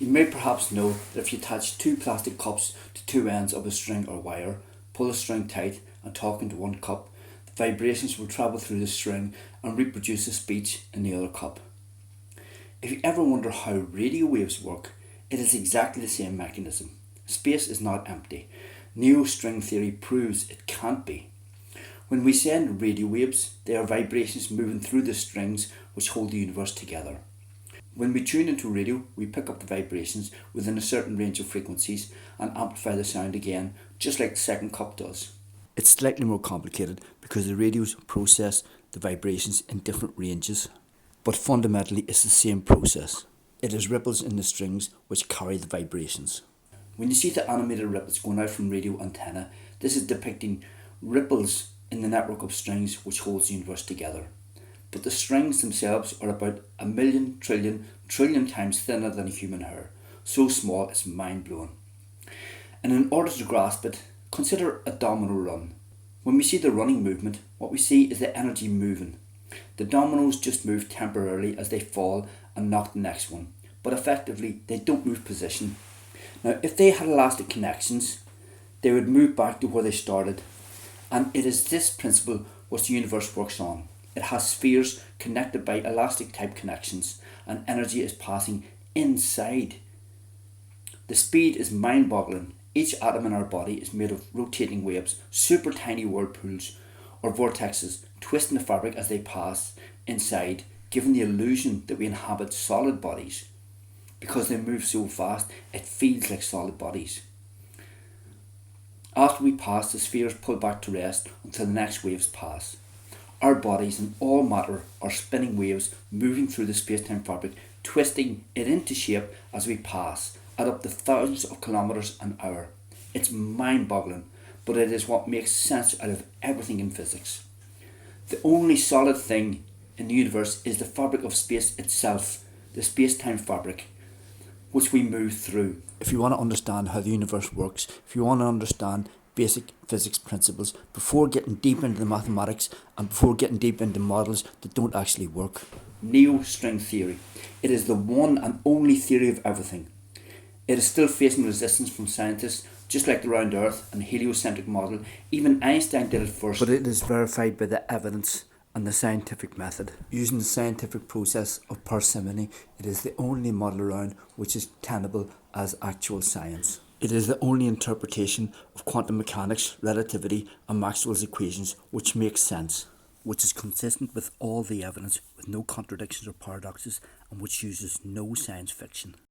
You may perhaps know that if you attach two plastic cups to two ends of a string or wire, pull the string tight and talk into one cup, the vibrations will travel through the string and reproduce the speech in the other cup. If you ever wonder how radio waves work, it is exactly the same mechanism. Space is not empty. Neo-string theory proves it can't be. When we send radio waves, they are vibrations moving through the strings which hold the universe together. When we tune into radio, we pick up the vibrations within a certain range of frequencies and amplify the sound again, just like the second cup does. It's slightly more complicated because the radios process the vibrations in different ranges, but fundamentally it's the same process. It is ripples in the strings which carry the vibrations. When you see the animated ripples going out from radio antenna, this is depicting ripples in the network of strings which holds the universe together. But the strings themselves are about 1,000,000 trillion times thinner than a human hair. So small it's mind-blowing. And in order to grasp it, consider a domino run. When we see the running movement, what we see is the energy moving. The dominoes just move temporarily as they fall and knock the next one, but effectively they don't move position. Now if they had elastic connections, they would move back to where they started, and it is this principle which the universe works on. It has spheres connected by elastic type connections, and energy is passing inside. The speed is mind-boggling. Each atom in our body is made of rotating waves, super tiny whirlpools or vortexes, twisting the fabric as they pass inside, giving the illusion that we inhabit solid bodies. Because they move so fast, it feels like solid bodies. After we pass, the spheres pull back to rest until the next waves pass. Our bodies and all matter are spinning waves moving through the space-time fabric, twisting it into shape as we pass at up to thousands of kilometers an hour. It's mind-boggling, but it is what makes sense out of everything in physics. The only solid thing in the universe is the fabric of space itself, the space-time fabric, which we move through. If you want to understand how the universe works, if you want to understand basic physics principles, before getting deep into the mathematics and before getting deep into models that don't actually work. Neo-string theory. It is the one and only theory of everything. It is still facing resistance from scientists, just like the round earth and heliocentric model. Even Einstein did it first. But it is verified by the evidence and the scientific method. Using the scientific process of parsimony, it is the only model around which is tenable as actual science. It is the only interpretation of quantum mechanics, relativity and Maxwell's equations which makes sense, which is consistent with all the evidence, with no contradictions or paradoxes, and which uses no science fiction.